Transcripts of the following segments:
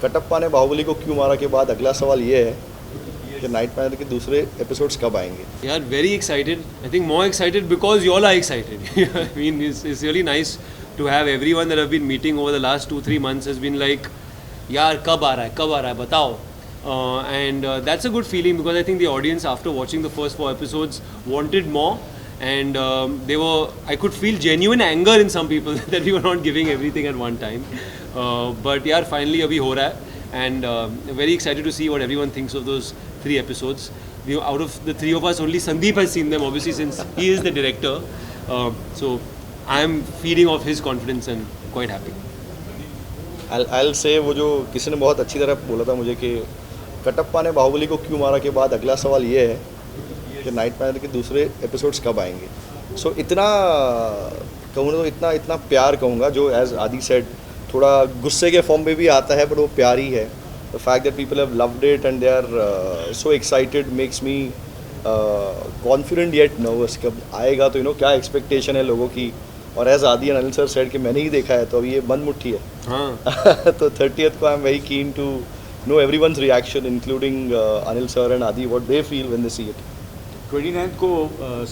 कटप्पा ने बाहुबली को क्यों मारा के बाद अगला सवाल ये है कि नाइट मैनेजर के दूसरे एपिसोड्स कब आएंगे. Yeah, very excited. I think more excited because you all are excited. I mean, it's really nice to have everyone that I've been meeting over the last 2-3 months has been like, यार कब आ रहा है बताओ. And that's a good feeling because I think the audience after watching the first 4 episodes wanted more. And I could feel genuine anger in some people that we were not giving everything at one time. But yeah, finally abhi ho raha hai. And very excited to see what everyone thinks of those 3 episodes. Out of the 3 of us, only Sandeep has seen them, obviously, since he is the director. So I am feeding off his confidence and quite happy. I'll say वो जो किसी ने बहुत अच्छी तरह बोला था मुझे कि कटप्पा ने बाहुबली को क्यों मारा के बाद अगला सवाल ये है कि नाइट मैनेजर के दूसरे एपिसोड्स कब आएंगे. सो इतना कहूँगा तो इतना प्यार कहूँगा जो एज आदि सेड थोड़ा गुस्से के फॉर्म में भी आता है, पर वो प्यार ही है. The fact that people have loved it and they are so excited makes me confident yet nervous. कब आएगा तो क्या एक्सपेक्टेशन है लोगों की. और एज आदि एंड अनिल सर सेड कि मैंने ही देखा है तो अभी ये बंद मुट्ठी है. हाँ. तो 30th को I am very keen to know everyone's reaction including Anil sir and आदि what they feel when they see it. 29th को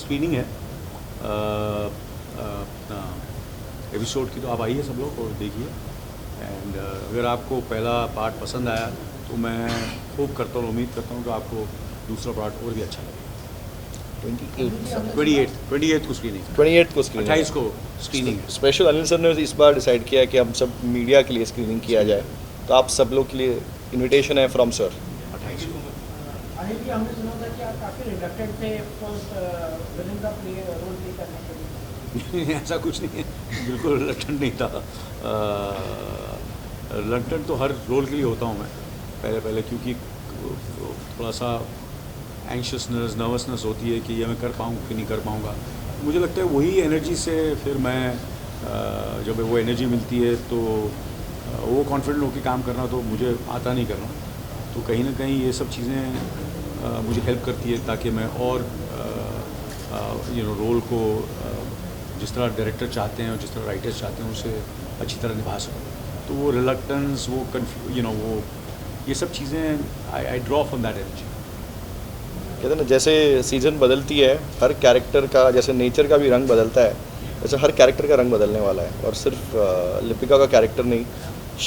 स्क्रीनिंग है एपिसोड की, तो आप आइए सब लोग और देखिए. एंड अगर आपको पहला पार्ट पसंद आया तो मैं होप करता हूँ, उम्मीद करता हूँ कि आपको दूसरा पार्ट और भी अच्छा लगे. 28th को स्क्रीनिंग, 28 को स्क्रीनिंग है. स्पेशल अनिल सर ने इस बार डिसाइड किया कि हम सब मीडिया के लिए स्क्रीनिंग किया जाए, तो आप सब लोग के लिए इनविटेशन है फ्रॉम सर. 28 को. अनिल जी, हमने सुना था कि आप काफ़ी रिलेक्टेड थे फर्स्ट विलन का रोल प्ले करने के लिए. ऐसा कुछ नहीं है, बिल्कुल रिलेक्टेड नहीं था. रिलेक्टेड तो हर रोल के लिए होता हूँ मैं पहले, क्योंकि थोड़ा सा एंशियसनेस, नर्वसनेस होती है कि ये मैं कर पाऊँ कि नहीं कर पाऊँगा. मुझे लगता है वही एनर्जी से फिर मैं जब वो एनर्जी मिलती है तो वो कॉन्फिडेंट होकर काम करना तो मुझे आता नहीं करना. तो कहीं ना कहीं ये सब चीज़ें मुझे हेल्प करती है ताकि मैं और रोल को जिस तरह डायरेक्टर चाहते हैं और जिस तरह राइटर्स चाहते हैं उसे अच्छी तरह निभा सकूँ. तो वो रिलक्टेंस, वो वो ये सब चीज़ें I draw from that energy. कहते हैं ना, जैसे सीज़न बदलती है हर कैरेक्टर का, जैसे नेचर का भी रंग बदलता है, वैसे हर कैरेक्टर का रंग बदलने वाला है. और सिर्फ लिपिका का कैरेक्टर नहीं,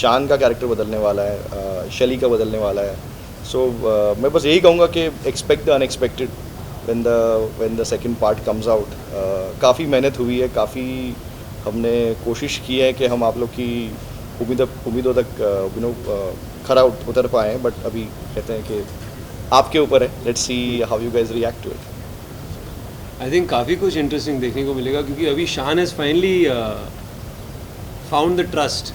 शान का कैरेक्टर बदलने वाला है, शैली का बदलने वाला है. सो मैं बस यही कहूँगा कि expect the unexpected when the second part comes out. काफ़ी मेहनत हुई है, काफ़ी हमने कोशिश की है कि हम आप लोग की उम्मीदों तक खरा उतर पाएँ. बट अभी कहते हैं कि आपके ऊपर है. Let's see how you guys react to it. I think काफ़ी कुछ इंटरेस्टिंग देखने को मिलेगा क्योंकि अभी Shaan has finally found the trust.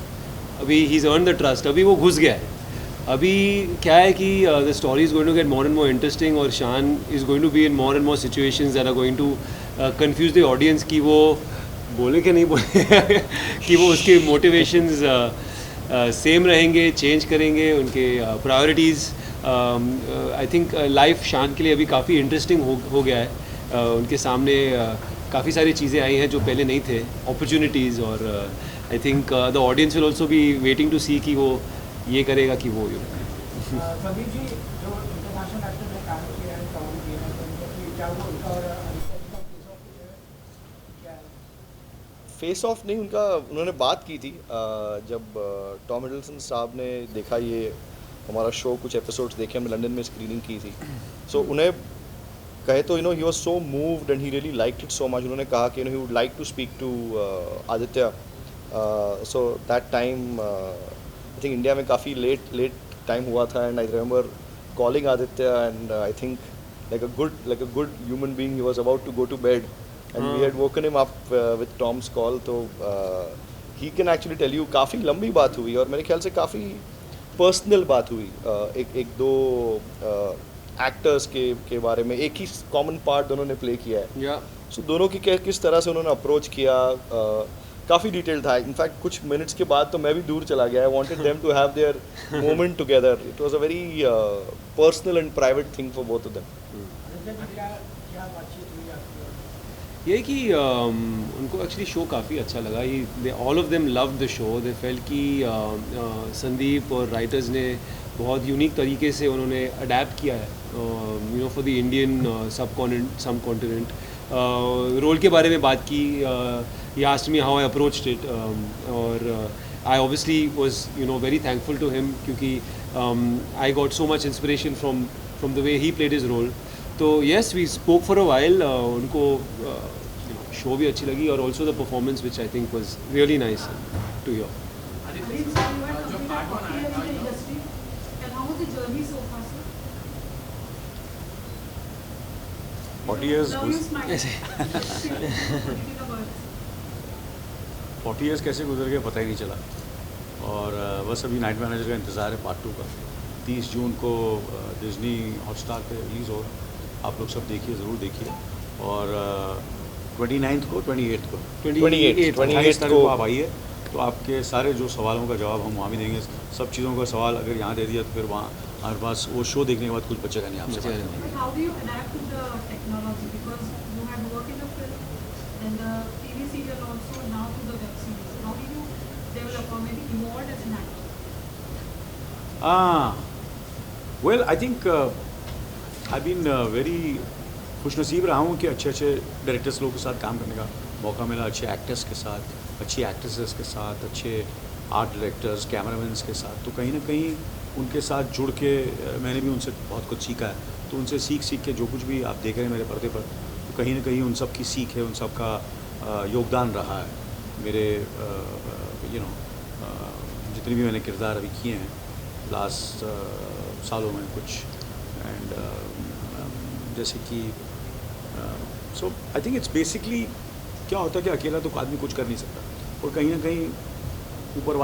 अभी he is earn the trust. अभी वो घुस गया है. अभी क्या है कि the story is going to get more and more interesting और Shaan is going to be in more and more situations that are going to confuse the audience कि वो बोले कि नहीं बोले कि वो उसके मोटिवेशंस सेम रहेंगे, चेंज करेंगे उनके प्रायोरिटीज़. आई थिंक लाइफ शान के लिए अभी काफ़ी इंटरेस्टिंग हो गया है. उनके सामने काफ़ी सारी चीज़ें आई हैं जो पहले नहीं थे, अपॉर्चुनिटीज़. और I think the audience will also be waiting to see कि वो ये करेगा कि वो. संदीप जी, जो इंटरनेशनल एक्टर ने काम किया है, काम किया है, तो क्या वो उनका और फेस ऑफ नहीं, उनका उन्होंने बात की थी जब टॉम हिडलसन साहब ने देखा ये हमारा शो, कुछ एपिसोड्स देखे, हमने लंदन में स्क्रीनिंग की थी. सो उन्हें कहे तो he was so moved and he really liked it so much. उन्होंने कहा कि he would like to speak to Aditya. So that time I think India में काफ़ी लेट टाइम हुआ था. And I remember calling Aditya and I think like a good human being, he was about to go to bed and we had woken him up with Tom's call. तो he can actually tell you काफ़ी लंबी बात हुई और मेरे ख्याल से काफ़ी पर्सनल बात हुई. एक दो एक्टर्स के बारे में. एक ही कॉमन पार्ट दोनों ने प्ले किया है. सो दोनों की किस तरह से उन्होंने अप्रोच किया काफ़ी डिटेल था. इनफैक्ट कुछ मिनट्स के बाद तो मैं भी दूर चला गया. I wanted them to have their moment together. It was a very personal and private thing for both of them. ये कि उनको एक्चुअली शो काफ़ी अच्छा लगा. They all of them love the show. They felt कि संदीप और writers ने बहुत यूनिक तरीके से उन्होंने अडेप्ट किया है फॉर द इंडियन सब कॉन्टिनेंट. रोल के बारे में बात की. He asked me how I approached it और I obviously was very thankful to him क्योंकि I got so much inspiration from the way he played his role. तो yes, we spoke for a while. उनको show भी अच्छी लगी और also the performance which I think was really nice to hear. And how was the journey so far, sir? 40 years Now you smile. ऐसे. 40 years कैसे गुजर गए पता ही नहीं चला. और बस अभी नाइट मैनेजर का इंतज़ार है पार्ट 2 का. 30 जून को डिज्नी हॉटस्टार पे रिलीज़ होगा. आप लोग सब देखिए, ज़रूर देखिए. और 29th को 28th को 28 तारीख को आप आइए. तो आपके सारे जो सवालों का जवाब हम वहाँ भी देंगे. सब चीज़ों का सवाल अगर यहाँ दे दिया तो फिर वहाँ हमारे पास वो शो देखने के बाद कुछ बचेगा नहीं आपसे. But how do you adapt to the technology? Because you had worked in the film and the TV serial also, now to the web series. How do you develop or maybe evolve as an actor? Well I think I been very खुशनसीब रहा हूँ कि अच्छे directors लोगों के साथ काम करने का मौका मिला. अच्छे एक्टर्स के साथ, अच्छी एक्ट्रेसेस के साथ, अच्छे आर्ट डायरेक्टर्स, कैमरामैन्स के साथ. तो कहीं ना कहीं उनके साथ जुड़ के मैंने भी उनसे बहुत कुछ सीखा है. तो उनसे सीख के जो कुछ भी आप देख रहे हैं मेरे पर्दे पर, तो कहीं ना कहीं उन सब की सीख है, उन सब का योगदान रहा है मेरे जितने भी मैंने किरदार अभी किए हैं लास्ट सालों में कुछ. एंड जैसे कि सो आई थिंक इट्स बेसिकली क्या होता है कि अकेला तो आदमी कुछ कर नहीं सकता. और कहीं ना कहीं ऊपर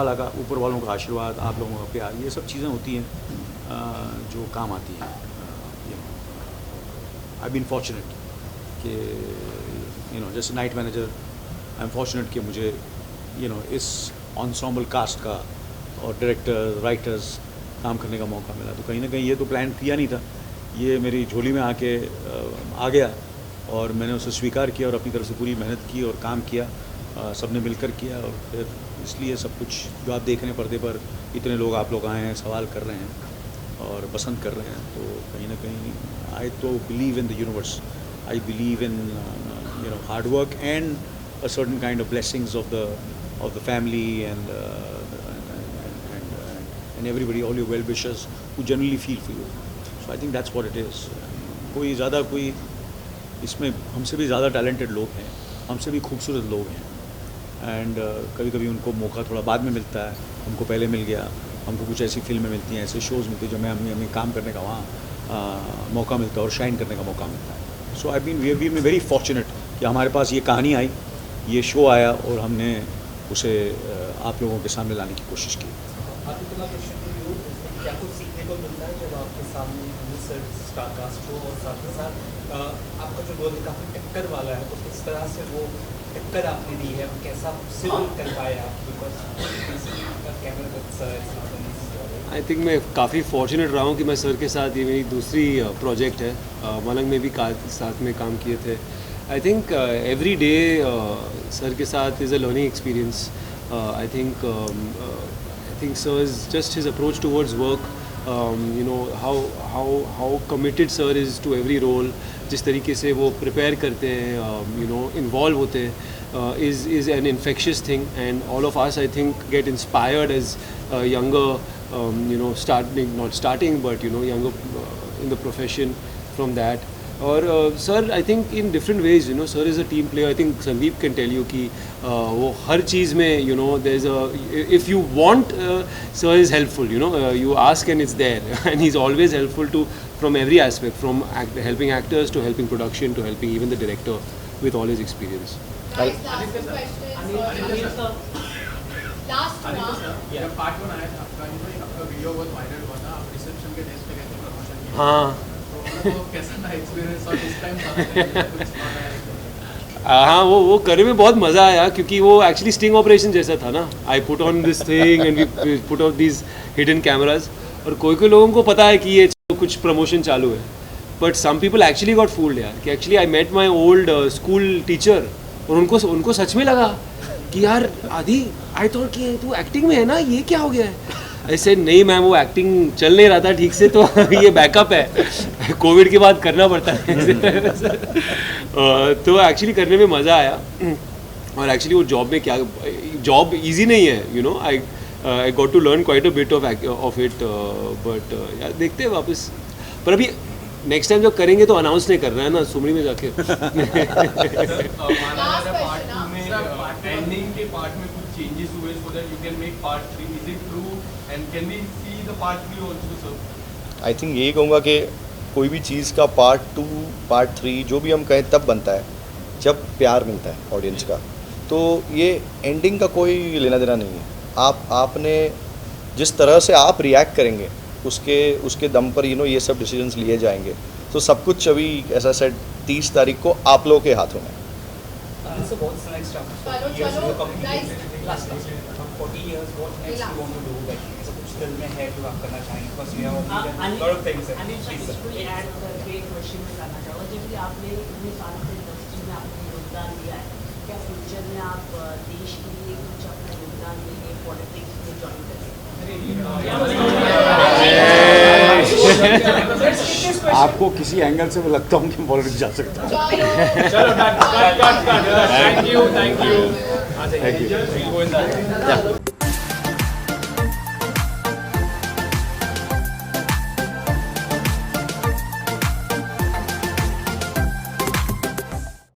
वालों का आशीर्वाद, आप लोगों का प्यार, ये सब चीज़ें होती हैं जो काम आती हैं. आई बीन फॉर्चुनेट कि जैसे night manager, I am fortunate कि मुझे इस ensemble कास्ट का और डायरेक्टर, राइटर्स काम करने का मौका मिला. तो कहीं ना कहीं ये तो प्लान किया नहीं था, ये मेरी झोली में आके आ गया और मैंने उसे स्वीकार किया और अपनी तरफ से पूरी मेहनत की और काम किया. सबने मिलकर किया और फिर इसलिए सब कुछ जो आप देख रहे हैं पर्दे पर, इतने लोग आप लोग आए हैं, सवाल कर रहे हैं और पसंद कर रहे हैं. तो कहीं ना कहीं आई तो believe in the universe. I believe in hard work and a certain kind of blessings of the family and everybody, all your well wishers who generally feel for you. So I think that's what it is. कोई इसमें हमसे भी ज़्यादा talented लोग हैं, हमसे भी खूबसूरत लोग हैं. एंड कभी कभी उनको मौका थोड़ा बाद में मिलता है, हमको पहले मिल गया. हमको कुछ ऐसी फिल्में मिलती हैं, ऐसे शोज़ मिलते हैं जो हमें काम करने का वहाँ मौका मिलता है और शाइन करने का मौका मिलता है. So I been we been very fortunate कि हमारे पास ये कहानी आई, ये शो आया और हमने उसे आप लोगों के सामने लाने की कोशिश की. क्या कुछ सीखने को मिलता है जब आपके सामने स्टार कास्ट हो और साथ ही साथ आपका जो रोल काफ़ी टक्कर वाला है, तो किस तरह से वो टक्कर आपने दी है, कैसा सिविल कर पाए आप? आई थिंक मैं काफ़ी फॉर्चुनेट रहा हूँ कि मैं सर के साथ, ये मेरी दूसरी प्रोजेक्ट है. मलंग में भी साथ में काम किए थे. I think every day sir के साथ is a learning experience. I think sir's just his approach towards work, how committed sir is to every role, जिस तरीके से वो prepare करते हैं, involve होते हैं, is an infectious thing. And all of us, I think, get inspired as younger, not starting but younger in the profession from that. और sir I think in different ways sir is a team player. I think Sandeep can tell you कि वो हर चीज़ में there is a, if you want, sir is helpful. You ask and it's there and he is always helpful to from every aspect, from helping actors to helping production to helping even the director with all his experience. हाँ हाँ, वो करने में बहुत मज़ा आया क्योंकि वो एक्चुअली स्टिंग ऑपरेशन जैसा था ना. I put on this thing and we put out these hidden cameras. और कोई लोगों को पता है कि ये कुछ प्रमोशन चालू है, but some people actually got fooled यार, कि actually I met my old school teacher और उनको सच में लगा कि यार आदि आई थॉट कि तू एक्टिंग में है ना, ये क्या हो गया है? ऐसे नहीं मैम, वो एक्टिंग चल नहीं रहा था ठीक से, तो ये बैकअप है, कोविड के बाद करना पड़ता है। तो एक्चुअली करने में मज़ा आया, और एक्चुअली वो जॉब में क्या, जॉब इजी नहीं है, you know, I got to learn quite a bit of it, but यार देखते हैं वापस। पर अभी नेक्स्ट टाइम जब करेंगे तो अनाउंस नहीं करना है ना, सुमरी में जाके। एंडिंग के पार्ट में कुछ चेंजेस हुए so that you can make part 3, is it true and can we see the part 3 also sir? I think यही कहूँगा कि कोई भी चीज़ का पार्ट 2, पार्ट 3 जो भी हम कहें तब बनता है जब प्यार मिलता है ऑडियंस का। तो ये एंडिंग का कोई लेना देना नहीं है। आपने जिस तरह से आप रिएक्ट करेंगे उसके दम पर ये सब डिसीजंस लिए जाएंगे। तो सब कुछ अभी ऐसा सेट 30 तारीख को आप लोगों के हाथों में। So what's the next step? चलो, Years चलो, to complete guys. it. Last. 40 years, what next you want to do? Like, ऐसा कुछ दिल में है जो आप करना चाहेंगे? Because you have a lot of things. Please, sir. कोई ऐड करके क्वेश्चन में करना चाहूँगा, जैसे आपने इतने साल से इंडस्ट्री में आपने योगदान दिया है, क्या फ्यूचर में आप देश के लिए कुछ अपना योगदान देंगे, पॉलिटिक्स में ज्वाइन करेंगे? आपको किसी एंगल से मैं लगता हूँ कि पॉलिटिक्स जा सकता हूँ। चलो थैंक यू। Thank you.